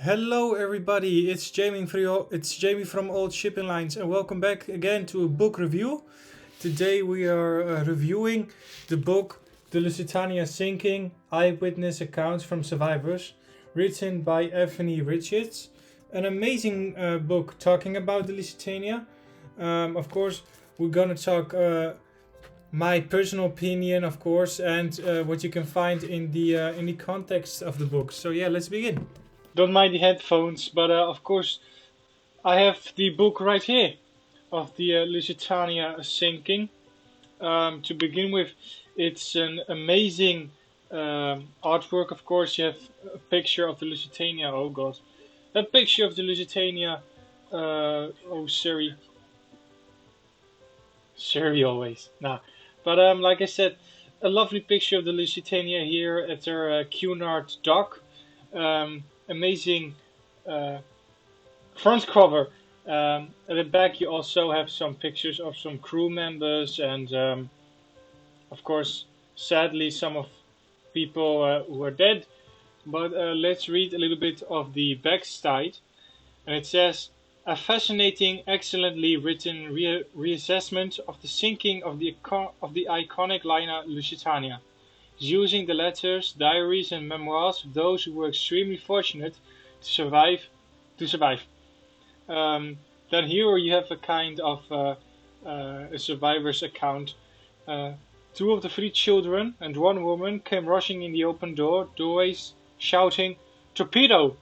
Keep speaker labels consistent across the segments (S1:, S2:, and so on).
S1: Hello everybody, it's Jamie from Old Shipping Lines and welcome back again to a book review. Today we are reviewing the book The Lusitania Sinking, Eyewitness Accounts from Survivors, written by Anthony Richards. An amazing book talking about the Lusitania. Of course, we're gonna talk my personal opinion, of course, and what you can find in the context of the book. So yeah, let's begin. Don't mind the headphones, but of course I have the book right here of the Lusitania Sinking. To begin with, it's an amazing artwork. Of course, you have a picture of the Lusitania. Oh god, a picture of the Lusitania. Oh Siri always. Nah, but like I said, a lovely picture of the Lusitania here at their Cunard dock. Amazing front cover. At the back you also have some pictures of some crew members and of course sadly some of people who are dead, but let's read a little bit of the backside. And it says, a fascinating, excellently written reassessment of the sinking of the iconic liner Lusitania, using the letters, diaries and memoirs of those who were extremely fortunate to survive. Then here you have a kind of a survivor's account. Two of the three children and one woman came rushing in the open doorways, shouting, "Torpedo!"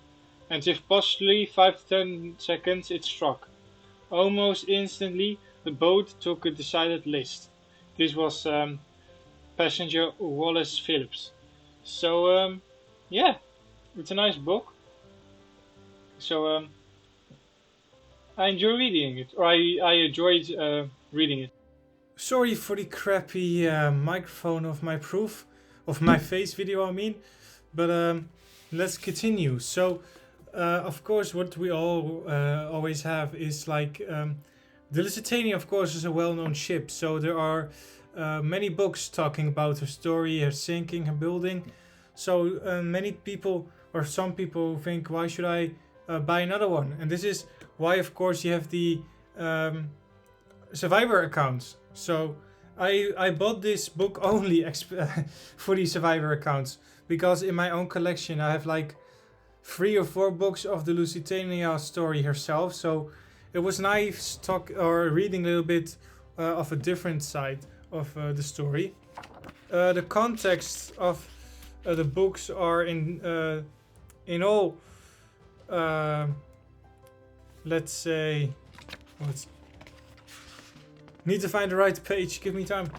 S1: And if possibly 5 to 10 seconds it struck. Almost instantly the boat took a decided list. This was passenger Wallace Phillips. So yeah, it's a nice book. So I enjoy reading it, or I enjoyed reading it. Sorry for the crappy microphone of my face video, I mean, but let's continue. So of course what we all always have is like the Lusitania, of course, is a well-known ship, so there are many books talking about her story, her sinking, her building. So many people, or some people, think, why should I buy another one? And this is why, of course, you have the survivor accounts. So I bought this book only for the survivor accounts, because in my own collection I have like 3 or 4 books of the Lusitania story herself. So it was nice reading a little bit of a different side of the story. The context of the books are in all, let's say, need to find the right page, give me time.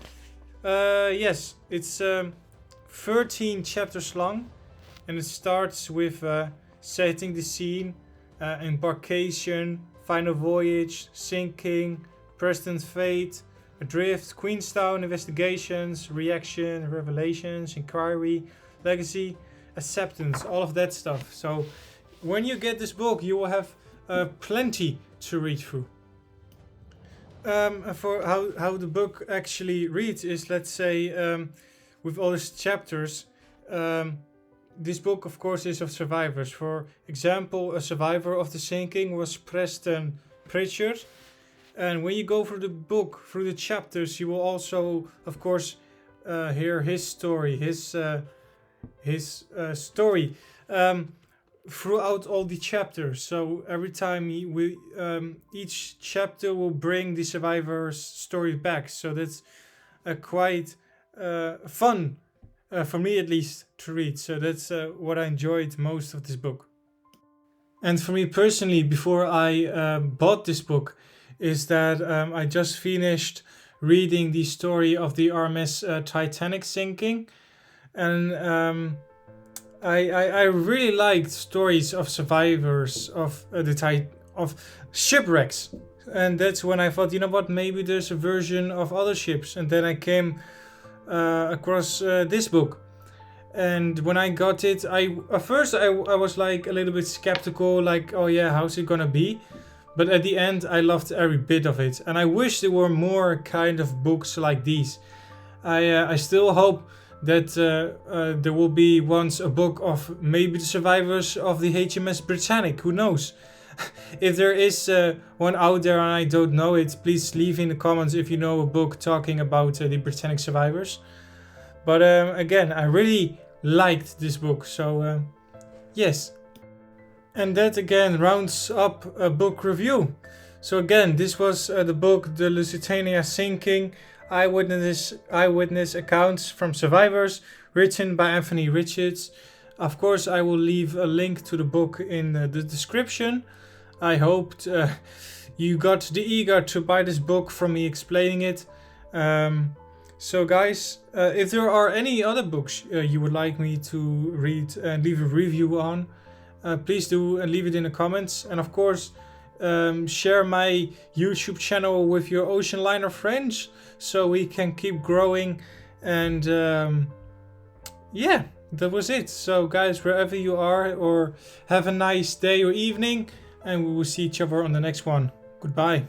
S1: Yes, it's 13 chapters long, and it starts with setting the scene, embarkation, final voyage, sinking, Preston's fate, adrift, Queenstown, investigations, reaction, revelations, inquiry, legacy, acceptance, all of that stuff. So when you get this book, you will have plenty to read through. For how the book actually reads is, let's say, with all its chapters, this book, of course, is of survivors. For example, a survivor of the sinking was Preston Pritchard. And when you go through the book, through the chapters, you will also, of course, hear his story, his story throughout all the chapters. So every time each chapter will bring the survivor's story back. So that's quite fun, for me at least, to read. So that's what I enjoyed most of this book. And for me personally, before I bought this book, is that I just finished reading the story of the RMS Titanic sinking, and I really liked stories of survivors of of shipwrecks, and that's when I thought, you know what, maybe there's a version of other ships, and then I came across this book. And when I got it, at first I was like a little bit skeptical, like, oh yeah, how's it gonna be? But at the end, I loved every bit of it, and I wish there were more kind of books like these. I still hope that there will be once a book of maybe the survivors of the HMS Britannic. Who knows? If there is one out there and I don't know it, please leave in the comments if you know a book talking about the Britannic survivors. But again, I really liked this book, so yes. And that again rounds up a book review. So again, this was the book The Lusitania Sinking, Eyewitness Accounts from Survivors, written by Anthony Richards. Of course, I will leave a link to the book in the description. I hoped you got the eager to buy this book from me explaining it. So guys, if there are any other books you would like me to read and leave a review on, please do and leave it in the comments. And of course, share my YouTube channel with your ocean liner friends so we can keep growing. And yeah, that was it. So guys, wherever you are, or have a nice day or evening, and we will see each other on the next one. Goodbye.